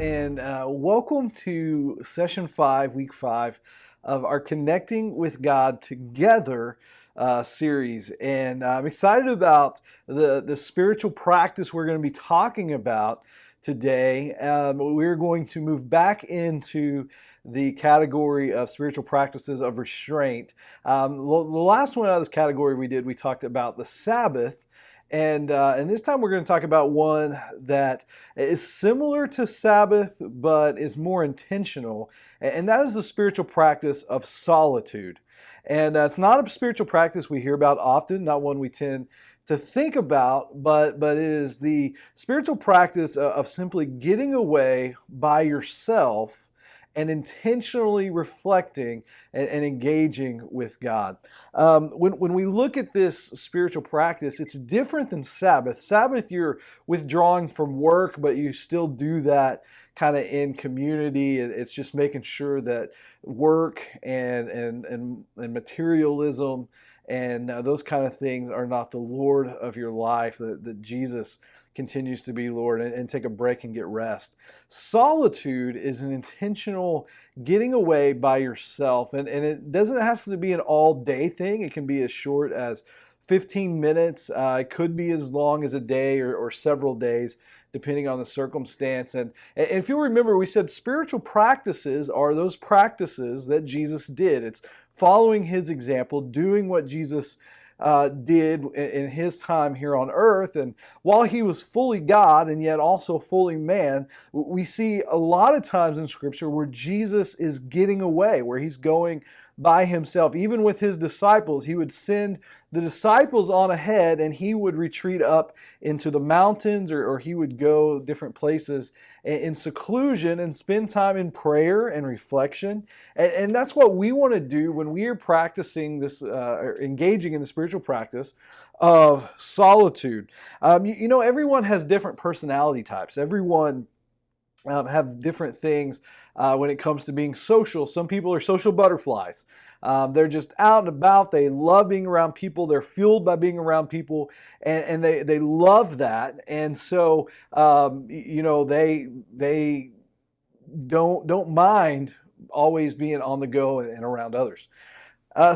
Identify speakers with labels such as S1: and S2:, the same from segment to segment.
S1: and welcome to session 5, week 5 of our Connecting with God Together series. And I'm excited about the spiritual practice we're going to be talking about today. We're going to move back into the category of spiritual practices of restraint. The last one out of this category we talked about the Sabbath. And this time we're going to talk about one that is similar to Sabbath, but is more intentional, and that is the spiritual practice of solitude. And it's not a spiritual practice we hear about often, not one we tend to think about, but it is the spiritual practice of simply getting away by yourself and intentionally reflecting and engaging with God. When we look at this spiritual practice, it's different than Sabbath. Sabbath, you're withdrawing from work, but you still do that kind of in community. It's just making sure that work and materialism and those kind of things are not the Lord of your life, that Jesus continues to be Lord, and take a break and get rest. Solitude is an intentional getting away by yourself, and it doesn't have to be an all-day thing. It can be as short as 15 minutes. It could be as long as a day or several days, depending on the circumstance. And if you remember, we said spiritual practices are those practices that Jesus did. It's following his example, doing what Jesus did in his time here on earth. And while he was fully God and yet also fully man, we see a lot of times in Scripture where Jesus is getting away, where he's going by himself. Even with his disciples, he would send the disciples on ahead and he would retreat up into the mountains, or he would go different places in seclusion and spend time in prayer and reflection. And that's what we want to do when we are practicing this, or engaging in the spiritual practice of solitude. Everyone has different personality types. Everyone have different things when it comes to being social. Some people are social butterflies. They're just out and about. They love being around people. They're fueled by being around people, and they love that. And so they don't mind always being on the go and around others.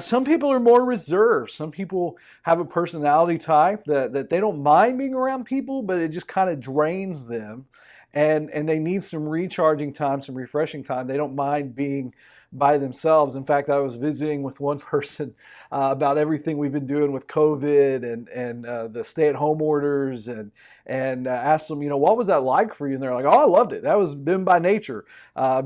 S1: Some people are more reserved. Some people have a personality type that they don't mind being around people, but it just kind of drains them. And they need some recharging time, some refreshing time. They don't mind being by themselves. In fact, I was visiting with one person about everything we've been doing with COVID and the stay-at-home orders, and asked them, what was that like for you? And they're like, oh, I loved it. That was them by nature,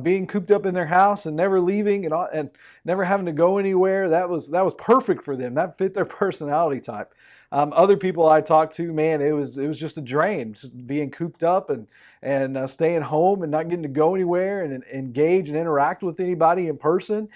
S1: being cooped up in their house and never leaving and never having to go anywhere. That was perfect for them. That fit their personality type. Other people I talked to, man, it was just a drain, just being cooped up and staying home and not getting to go anywhere and engage and interact with anybody in person.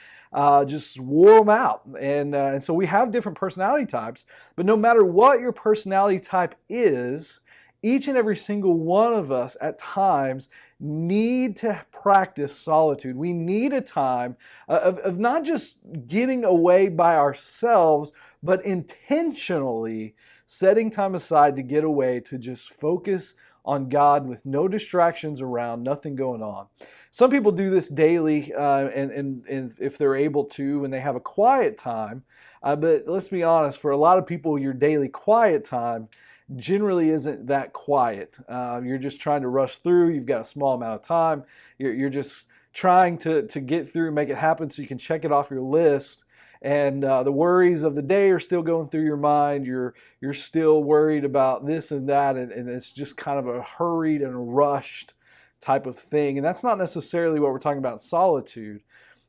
S1: Just wore them out. And so we have different personality types, but no matter what your personality type is, each and every single one of us at times need to practice solitude. We need a time of not just getting away by ourselves, but intentionally setting time aside to get away, to just focus on God with no distractions around, nothing going on. Some people do this daily, and if they're able to, when they have a quiet time. But let's be honest, for a lot of people, your daily quiet time generally isn't that quiet. You're just trying to rush through. You've got a small amount of time. You're just trying to get through, make it happen so you can check it off your list. And the worries of the day are still going through your mind. You're still worried about this and that, and it's just kind of a hurried and rushed type of thing. And that's not necessarily what we're talking about in solitude.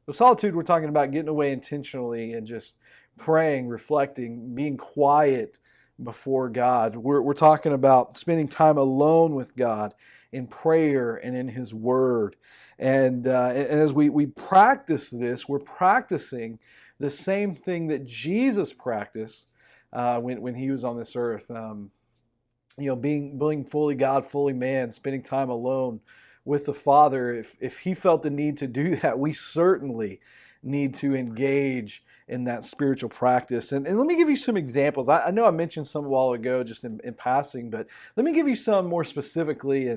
S1: With solitude, we're talking about getting away intentionally and just praying, reflecting, being quiet before God. We're talking about spending time alone with God in prayer and in His Word. And as we practice this, we're practicing the same thing that Jesus practiced when He was on this earth. Being fully God, fully man, spending time alone with the Father. If He felt the need to do that, we certainly need to engage in that spiritual practice. And let me give you some examples. I know I mentioned some a while ago just in passing, but let me give you some more specifically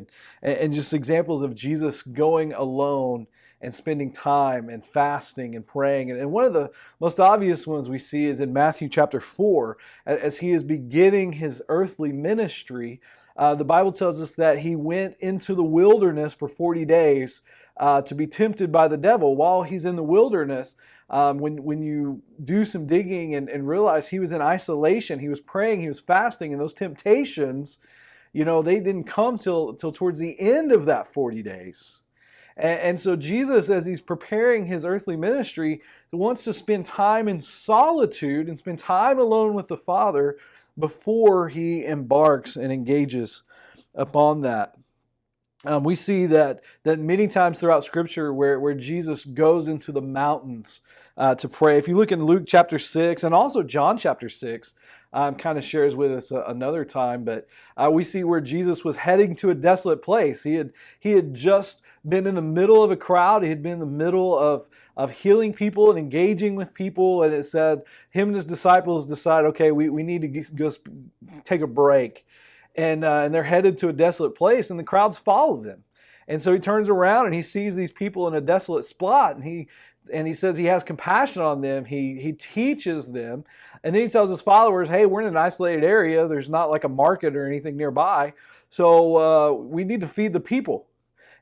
S1: and just examples of Jesus going alone and spending time and fasting and praying. And one of the most obvious ones we see is in Matthew chapter 4, as he is beginning his earthly ministry. The Bible tells us that he went into the wilderness for 40 days to be tempted by the devil. While he's in the wilderness, when you do some digging and realize he was in isolation, he was praying, he was fasting, and those temptations, they didn't come till towards the end of that 40 days. And so Jesus, as he's preparing his earthly ministry, wants to spend time in solitude and spend time alone with the Father before he embarks and engages upon that. We see that many times throughout Scripture where Jesus goes into the mountains to pray. If you look in Luke chapter 6 and also John chapter 6, kind of shares with us another time, but we see where Jesus was heading to a desolate place. He had just been in the middle of a crowd. He had been in the middle of healing people and engaging with people, and it said him and his disciples decide, okay, we need to go take a break. And they're headed to a desolate place, and the crowds follow them. And so he turns around and he sees these people in a desolate spot, and he says he has compassion on them. He teaches them, and then he tells his followers, hey, we're in an isolated area. There's not like a market or anything nearby, so we need to feed the people.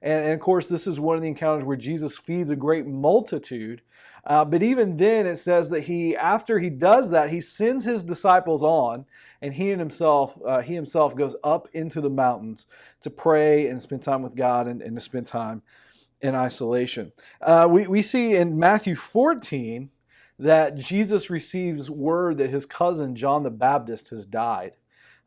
S1: And of course, this is one of the encounters where Jesus feeds a great multitude. But even then, it says that after he does that, he sends his disciples on, and he himself goes up into the mountains to pray and spend time with God and to spend time in isolation. We see in Matthew 14 that Jesus receives word that his cousin John the Baptist has died.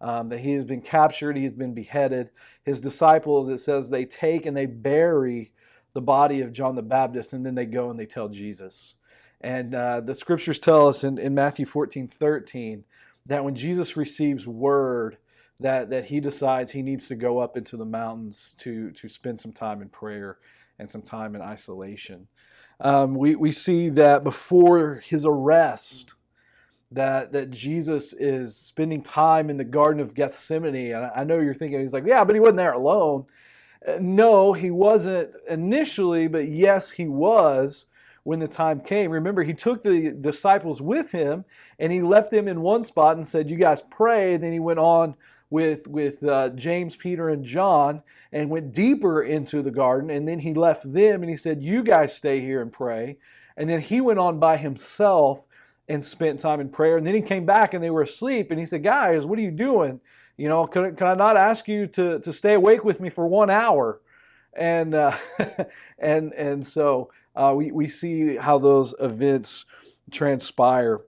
S1: That he has been captured, he has been beheaded. His disciples, it says, they take and they bury the body of John the Baptist, and then they go and they tell Jesus. And the scriptures tell us in Matthew 14:13 that when Jesus receives word that he decides he needs to go up into the mountains to spend some time in prayer and some time in isolation. We see that before his arrest, that Jesus is spending time in the Garden of Gethsemane. And I know you're thinking, he's like, yeah, but he wasn't there alone. No, he wasn't initially, but yes, he was when the time came. Remember, he took the disciples with him, and he left them in one spot and said, you guys pray. And then he went on with James, Peter, and John and went deeper into the garden. And then he left them and he said, you guys stay here and pray. And then he went on by himself and spent time in prayer. And then he came back and they were asleep. And he said, guys, what are you doing? Can I not ask you to stay awake with me for 1 hour? And and so we see how those events transpire.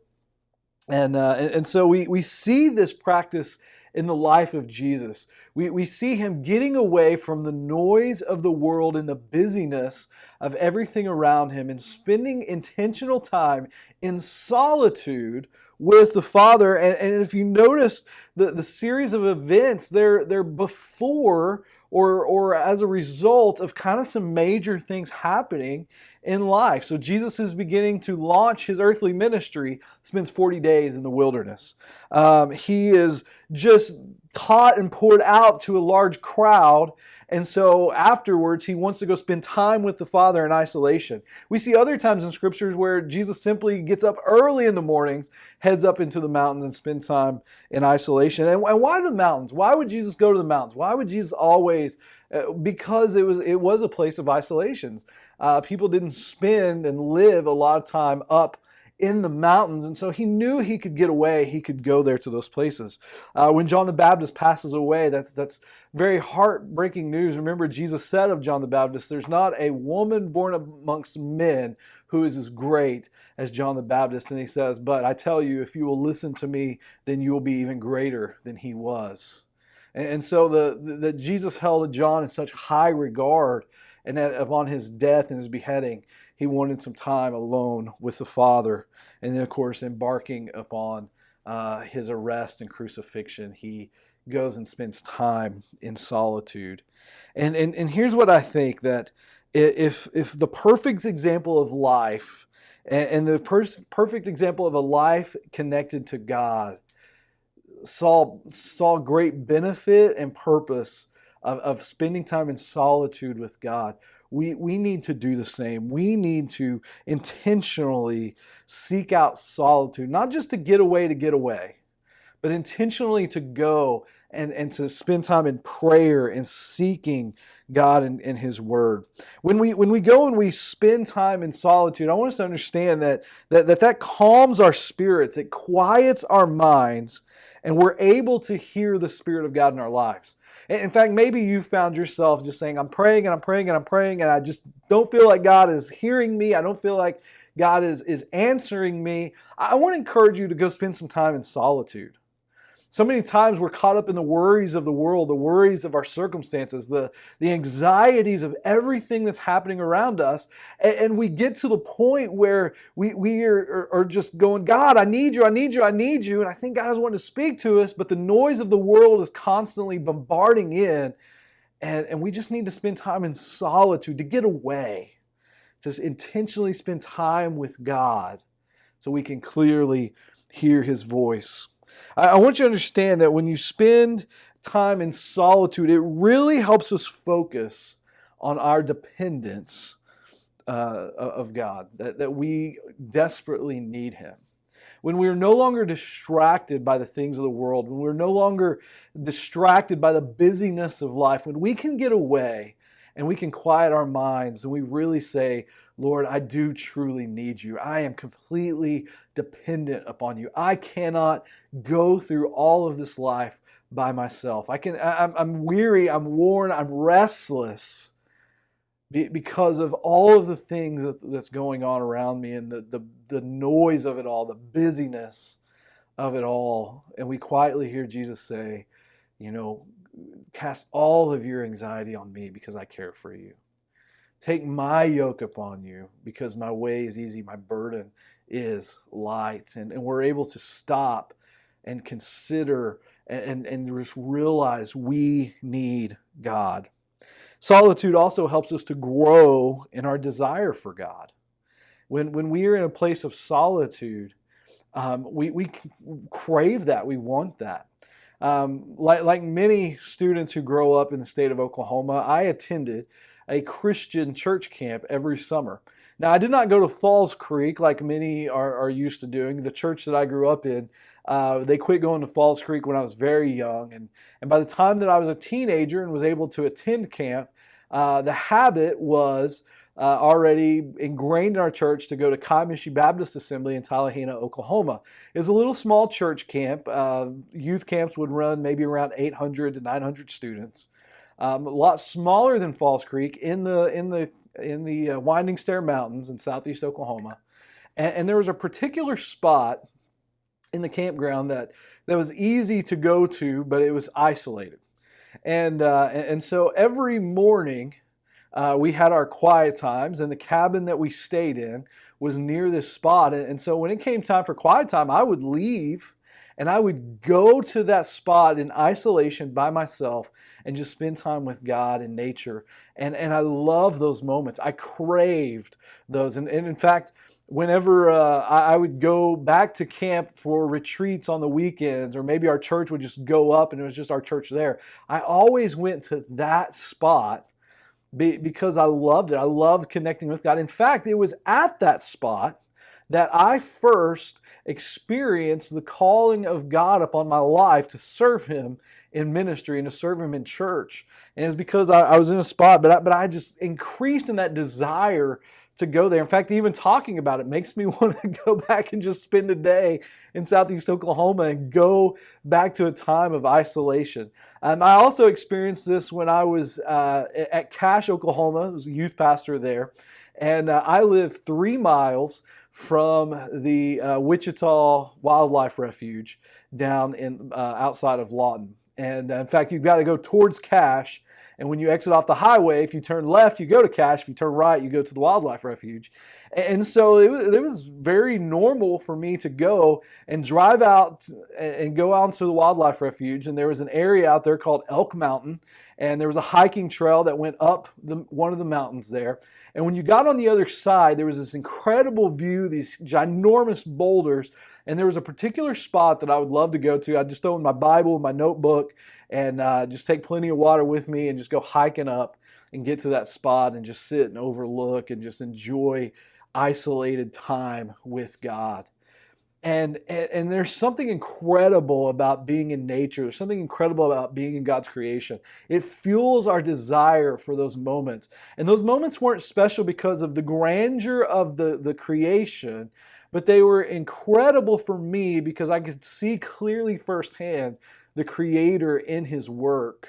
S1: And so we see this practice in the life of Jesus. We see him getting away from the noise of the world and the busyness of everything around him and spending intentional time in solitude with the Father. And if you notice the series of events, they're before or as a result of kind of some major things happening in life. So Jesus is beginning to launch his earthly ministry, spends 40 days in the wilderness. He is just taught and poured out to a large crowd, and so afterwards he wants to go spend time with the Father in isolation. We see other times in scriptures where Jesus simply gets up early in the mornings, heads up into the mountains and spends time in isolation. And why the mountains? Why would Jesus go to the mountains? Why would Jesus always? Because it was a place of isolations. People didn't spend and live a lot of time up in the mountains, and so he knew he could get away. He could go there to those places. When John the Baptist passes away, that's very heartbreaking news. Remember, Jesus said of John the Baptist, there's not a woman born amongst men who is as great as John the Baptist. And he says, but I tell you, if you will listen to me, then you will be even greater than he was. And so the Jesus held John in such high regard, and that upon his death and his beheading, he wanted some time alone with the Father. And then, of course, embarking upon his arrest and crucifixion, he goes and spends time in solitude. And here's what I think, that if the perfect example of life And the perfect example of a life connected to God saw great benefit and purpose of spending time in solitude with God. We need to do the same. We need to intentionally seek out solitude, not just to get away, but intentionally to go and to spend time in prayer and seeking God and His Word. When we go and we spend time in solitude, I want us to understand that calms our spirits, it quiets our minds, and we're able to hear the Spirit of God in our lives. In fact, maybe you found yourself just saying, I'm praying and I'm praying and I'm praying, and I just don't feel like God is hearing me. I don't feel like God is answering me. I want to encourage you to go spend some time in solitude. So many times we're caught up in the worries of the world, the worries of our circumstances, the anxieties of everything that's happening around us. And we get to the point where we are just going, God, I need you, I need you, I need you. And I think God is wanting to speak to us, but the noise of the world is constantly bombarding in. And we just need to spend time in solitude to get away, to intentionally spend time with God so we can clearly hear His voice. I want you to understand that when you spend time in solitude, it really helps us focus on our dependence of God, that we desperately need Him. When we are no longer distracted by the things of the world, when we're no longer distracted by the busyness of life, when we can get away and we can quiet our minds and we really say, Lord, I do truly need you. I am completely dependent upon you. I cannot go through all of this life by myself. I'm weary, I'm worn, I'm restless because of all of the things that's going on around me and the noise of it all, the busyness of it all. And we quietly hear Jesus say, cast all of your anxiety on me because I care for you. Take my yoke upon you because my way is easy, my burden is light. And we're able to stop and consider and just realize we need God. Solitude also helps us to grow in our desire for God. When we are in a place of solitude, we crave that, we want that. Like many students who grow up in the state of Oklahoma, I attended a Christian church camp every summer. Now, I did not go to Falls Creek like many are used to doing. The church that I grew up in, they quit going to Falls Creek when I was very young. And by the time that I was a teenager and was able to attend camp, the habit was already ingrained in our church to go to Kamishi Baptist Assembly in Tallahena, Oklahoma. It was a little small church camp. Youth camps would run maybe around 800 to 900 students. A lot smaller than Falls Creek in the Winding Stair Mountains in southeast Oklahoma. And there was a particular spot in the campground that was easy to go to, but it was isolated. And so every morning we had our quiet times, and the cabin that we stayed in was near this spot. And so when it came time for quiet time, I would leave and I would go to that spot in isolation by myself and just spend time with God and nature. And I love those moments. I craved those. And in fact, whenever I would go back to camp for retreats on the weekends, or maybe our church would just go up and it was just our church there, I always went to that spot because I loved it. I loved connecting with God. In fact, it was at that spot that I first experienced the calling of God upon my life to serve Him in ministry and to serve Him in church. And it's because I was in a spot, but I just increased in that desire to go there. In fact, even talking about it makes me want to go back and just spend a day in southeast Oklahoma and go back to a time of isolation. I also experienced this when I was at Cache, Oklahoma. I was a youth pastor there. And I lived 3 miles from the Wichita Wildlife Refuge down in outside of Lawton. And in fact, you've got to go towards Cache. And when you exit off the highway, if you turn left, you go to Cache. If you turn right, you go to the Wildlife Refuge. And so it was very normal for me to go and drive out and go out into the wildlife refuge. And there was an area out there called Elk Mountain. And there was a hiking trail that went up one of the mountains there. And when you got on the other side, there was this incredible view, these ginormous boulders. And there was a particular spot that I would love to go to. I'd just throw in my Bible and my notebook and just take plenty of water with me and just go hiking up and get to that spot and just sit and overlook and just enjoy isolated time with God. And there's something incredible about being in nature. There's something incredible about being in God's creation. It fuels our desire for those moments. And those moments weren't special because of the grandeur of the creation, but they were incredible for me because I could see clearly firsthand the Creator in His work.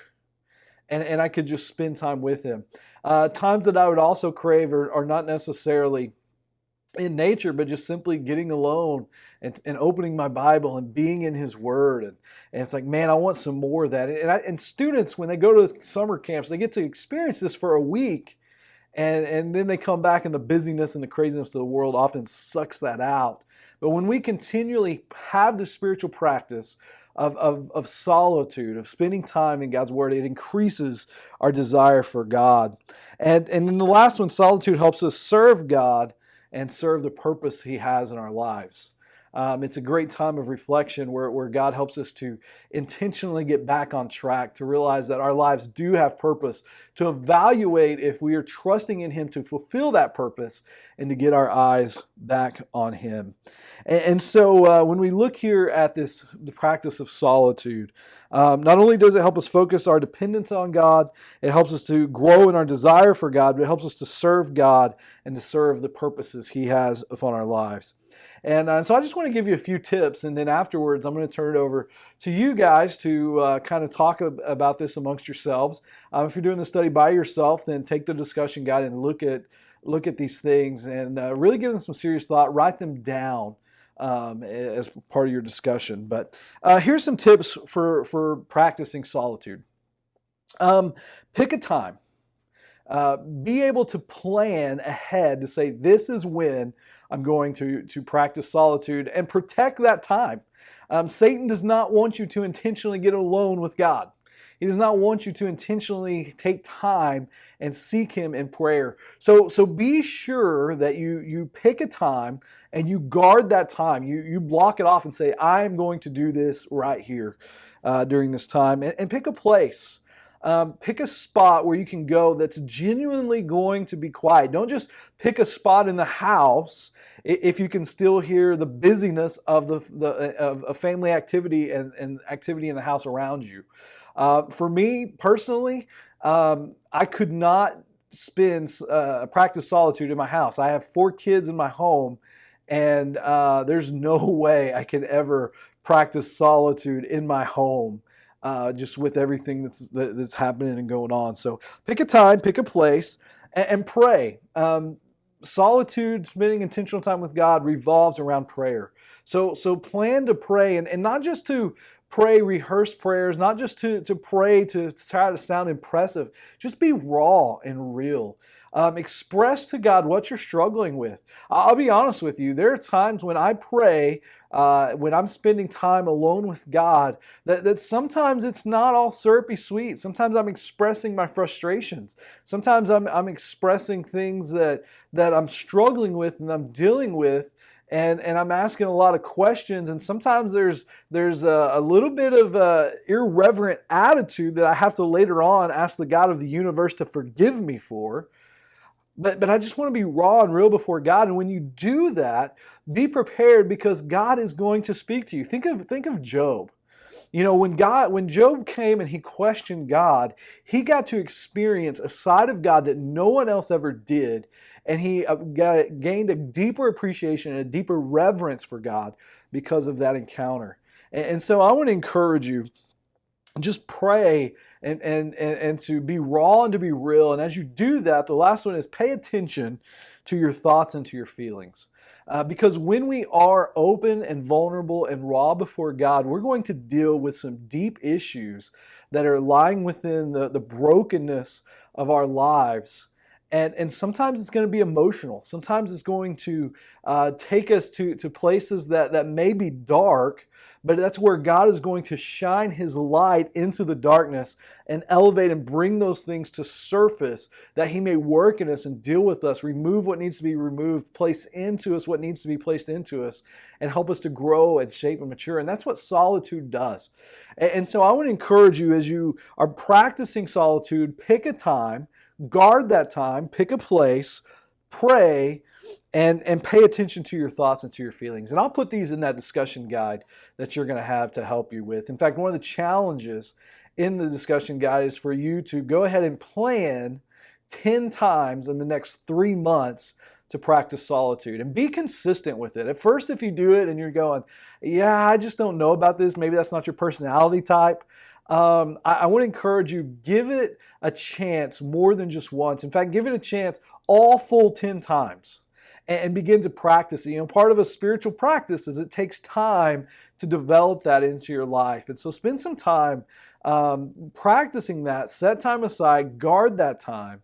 S1: And I could just spend time with Him. Times that I would also crave are not necessarily in nature, but just simply getting alone and opening my Bible and being in His Word. And it's like, man, I want some more of that. And students, when they go to summer camps, they get to experience this for a week. And then they come back and the busyness and the craziness of the world often sucks that out. But when we continually have the spiritual practice of solitude, of spending time in God's Word, it increases our desire for God. And then the last one, solitude helps us serve God and serve the purpose He has in our lives. It's a great time of reflection where God helps us to intentionally get back on track, to realize that our lives do have purpose, to evaluate if we are trusting in Him to fulfill that purpose, and to get our eyes back on Him. And so when we look here at the practice of solitude, not only does it help us focus our dependence on God, it helps us to grow in our desire for God, but it helps us to serve God and to serve the purposes He has upon our lives. And so I just want to give you a few tips, and then afterwards I'm going to turn it over to you guys to kind of talk about this amongst yourselves. If you're doing the study by yourself, then take the discussion guide and look at these things and really give them some serious thought. Write them down as part of your discussion. But here's some tips for practicing solitude. Pick a time. Be able to plan ahead to say, this is when I'm going to practice solitude, and protect that time. Satan does not want you to intentionally get alone with God. He does not want you to intentionally take time and seek Him in prayer. So be sure that you pick a time and you guard that time. You block it off and say, I'm going to do this right here during this time. And pick a place. Pick a spot where you can go that's genuinely going to be quiet. Don't just pick a spot in the house if you can still hear the busyness of of family activity and activity in the house around you. For me personally, I could not practice solitude in my house. I have 4 kids in my home, and there's no way I could ever practice solitude in my home. Just with everything that's happening and going on. So pick a time, pick a place, and pray. Solitude, spending intentional time with God, revolves around prayer. So plan to pray, and not just to pray rehearsed prayers, not just to pray to try to sound impressive. Just be raw and real. Express to God what you're struggling with. I'll be honest with you. There are times when I pray, when I'm spending time alone with God, that sometimes it's not all syrupy sweet. Sometimes I'm expressing my frustrations. Sometimes I'm expressing things that I'm struggling with and I'm dealing with. And I'm asking a lot of questions, and sometimes there's a little bit of irreverent attitude that I have to later on ask the God of the universe to forgive me for. But I just want to be raw and real before God. And when you do that, be prepared, because God is going to speak to you. Think of Job. You know, when Job came and he questioned God, he got to experience a side of God that no one else ever did. And he gained a deeper appreciation and a deeper reverence for God because of that encounter. And so I want to encourage you, just pray and to be raw and to be real. And as you do that, the last one is pay attention to your thoughts and to your feelings. Because when we are open and vulnerable and raw before God, we're going to deal with some deep issues that are lying within the brokenness of our lives. And sometimes it's going to be emotional. Sometimes it's going to take us to places that may be dark, but that's where God is going to shine His light into the darkness and elevate and bring those things to surface, that He may work in us and deal with us, remove what needs to be removed, place into us what needs to be placed into us, and help us to grow and shape and mature. And that's what solitude does. And so I want to encourage you, as you are practicing solitude, pick a time, guard that time, pick a place, pray, and pay attention to your thoughts and to your feelings. And I'll put these in that discussion guide that you're going to have to help you with. In fact, one of the challenges in the discussion guide is for you to go ahead and plan 10 times in the next 3 months to practice solitude and be consistent with it. At first, if you do it and you're going, yeah, I just don't know about this, maybe that's not your personality type, I want to encourage you, give it a chance more than just once. In fact, give it a chance all full 10 times and begin to practice it. You know, part of a spiritual practice is it takes time to develop that into your life. And so spend some time practicing that, set time aside, guard that time,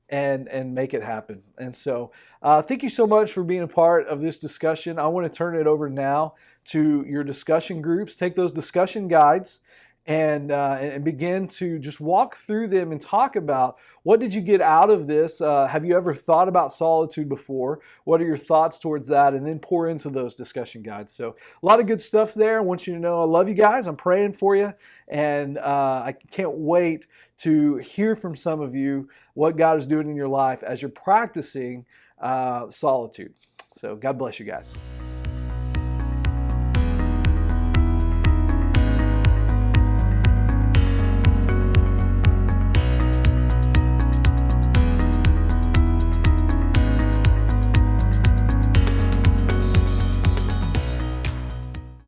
S1: and make it happen. And so thank you so much for being a part of this discussion. I want to turn it over now to your discussion groups. Take those discussion guides and begin to just walk through them and talk about, what did you get out of this? Have you ever thought about solitude before? What are your thoughts towards that? And then pour into those discussion guides. So a lot of good stuff there. I want you to know I love you guys. I'm praying for you. And I can't wait to hear from some of you what God is doing in your life as you're practicing solitude. So God bless you guys.